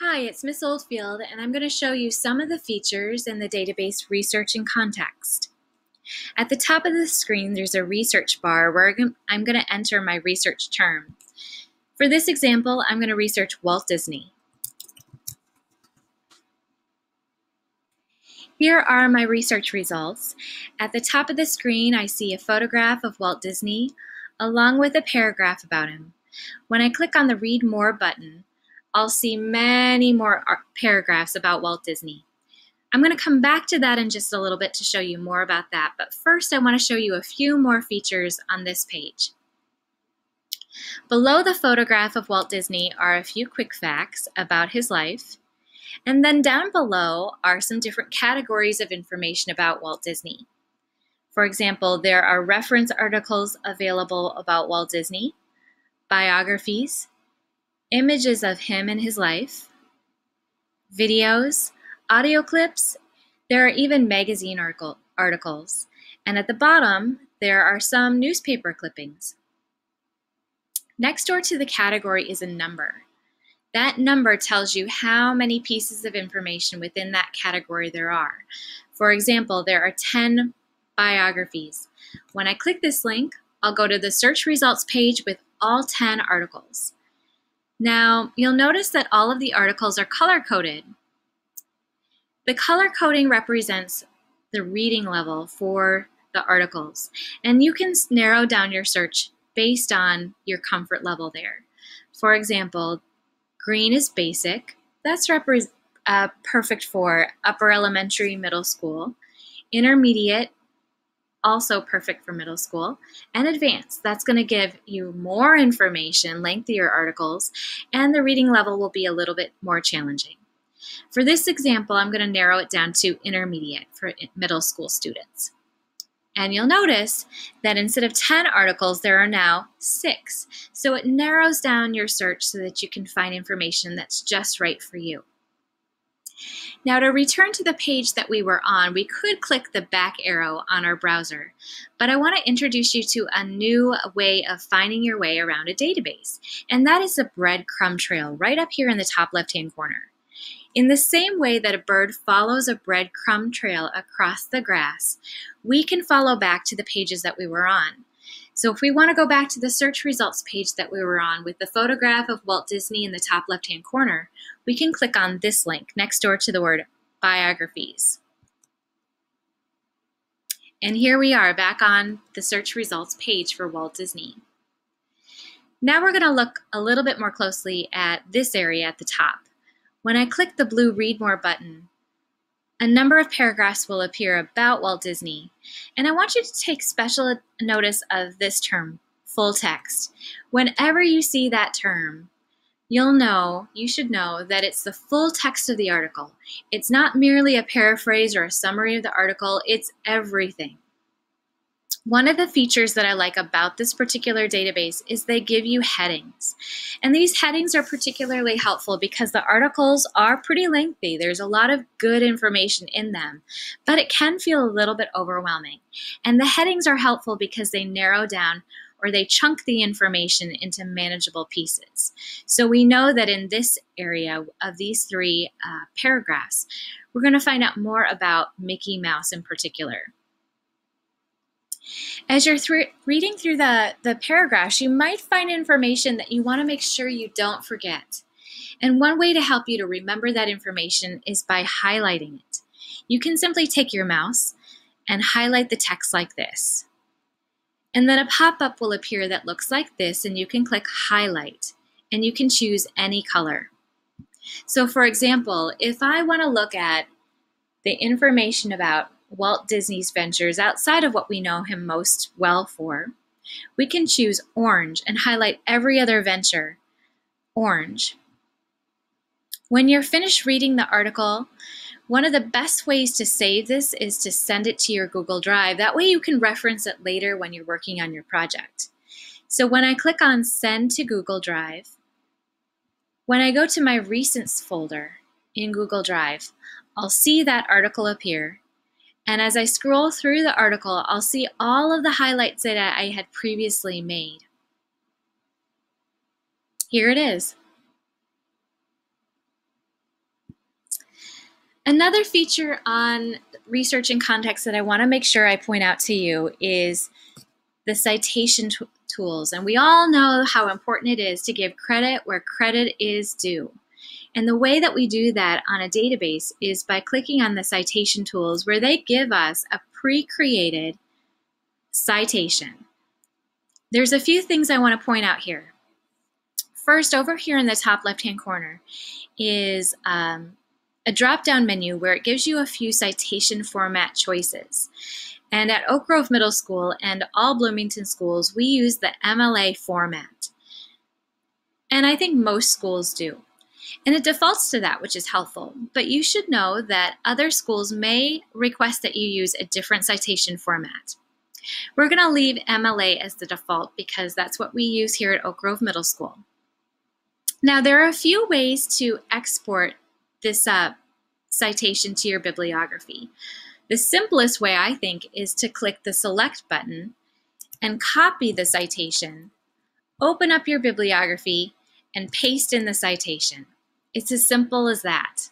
Hi, it's Miss Oldfield, and I'm going to show you some of the features in the database Research in Context. At the top of the screen, there's a research bar where I'm going to enter my research term. For this example, I'm going to research Walt Disney. Here are my research results. At the top of the screen, I see a photograph of Walt Disney, along with a paragraph about him. When I click on the Read More button, I'll see many more paragraphs about Walt Disney. I'm going to come back to that in just a little bit to show you more about that, but first I want to show you a few more features on this page. Below the photograph of Walt Disney are a few quick facts about his life, and then down below are some different categories of information about Walt Disney. For example, there are reference articles available about Walt Disney, biographies, images of him and his life, videos, audio clips. There are even magazine articles. And at the bottom, there are some newspaper clippings. Next door to the category is a number. That number tells you how many pieces of information within that category there are. For example, there are 10 biographies. When I click this link, I'll go to the search results page with all 10 articles. Now, you'll notice that all of the articles are color-coded. The color coding represents the reading level for the articles, and you can narrow down your search based on your comfort level there. For example, green is basic. That's perfect for upper elementary, middle school. Intermediate, also perfect for middle school. And advanced, that's going to give you more information, lengthier articles, and the reading level will be a little bit more challenging. For this example, I'm going to narrow it down to intermediate for middle school students. And you'll notice that instead of 10 articles, there are now 6. So it narrows down your search so that you can find information that's just right for you. Now, to return to the page that we were on, we could click the back arrow on our browser, but I want to introduce you to a new way of finding your way around a database, and that is the breadcrumb trail right up here in the top left-hand corner. In the same way that a bird follows a breadcrumb trail across the grass, we can follow back to the pages that we were on. So if we want to go back to the search results page that we were on with the photograph of Walt Disney in the top left-hand corner, we can click on this link next door to the word biographies. And here we are back on the search results page for Walt Disney. Now we're going to look a little bit more closely at this area at the top. When I click the blue Read More button, a number of paragraphs will appear about Walt Disney, and I want you to take special notice of this term, full text. Whenever you see that term, you should know that it's the full text of the article. It's not merely a paraphrase or a summary of the article, it's everything. One of the features that I like about this particular database is they give you headings. And these headings are particularly helpful because the articles are pretty lengthy. There's a lot of good information in them, but it can feel a little bit overwhelming. And the headings are helpful because they narrow down or they chunk the information into manageable pieces. So we know that in this area of these 3 paragraphs, we're going to find out more about Mickey Mouse in particular. As you're reading through the paragraphs, you might find information that you want to make sure you don't forget. And one way to help you to remember that information is by highlighting it. You can simply take your mouse and highlight the text like this. And then a pop-up will appear that looks like this, and you can click Highlight, and you can choose any color. So for example, if I want to look at the information about Walt Disney's ventures outside of what we know him most well for, we can choose orange and highlight every other venture, orange. When you're finished reading the article, one of the best ways to save this is to send it to your Google Drive. That way you can reference it later when you're working on your project. So when I click on Send to Google Drive, when I go to my Recents folder in Google Drive, I'll see that article appear. And as I scroll through the article, I'll see all of the highlights that I had previously made. Here it is. Another feature on research in context that I want to make sure I point out to you is the citation tools. And we all know how important it is to give credit where credit is due. And the way that we do that on a database is by clicking on the citation tools, where they give us a pre-created citation. There's a few things I want to point out here. First, over here in the top left-hand corner is a drop-down menu where it gives you a few citation format choices. And at Oak Grove Middle School and all Bloomington schools, we use the MLA format. And I think most schools do. And it defaults to that, which is helpful. But you should know that other schools may request that you use a different citation format. We're going to leave MLA as the default because that's what we use here at Oak Grove Middle School. Now, there are a few ways to export this citation to your bibliography. The simplest way, I think, is to click the Select button and copy the citation, open up your bibliography, and paste in the citation. It's as simple as that.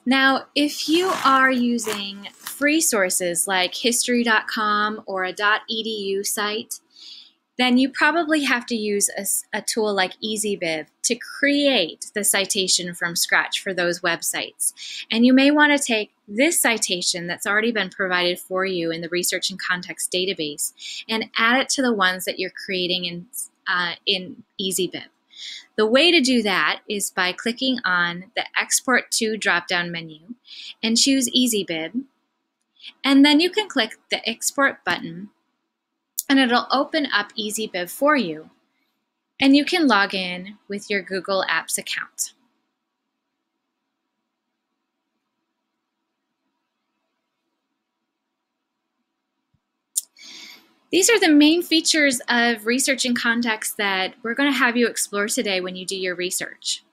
Now, if you are using free sources like history.com or a .edu site, then you probably have to use a tool like EasyBib to create the citation from scratch for those websites. And you may want to take this citation that's already been provided for you in the Research in Context database and add it to the ones that you're creating in EasyBib. The way to do that is by clicking on the Export to drop-down menu and choose EasyBib. And then you can click the Export button and it'll open up EasyBib for you. And you can log in with your Google Apps account. These are the main features of Research in Context that we're going to have you explore today when you do your research.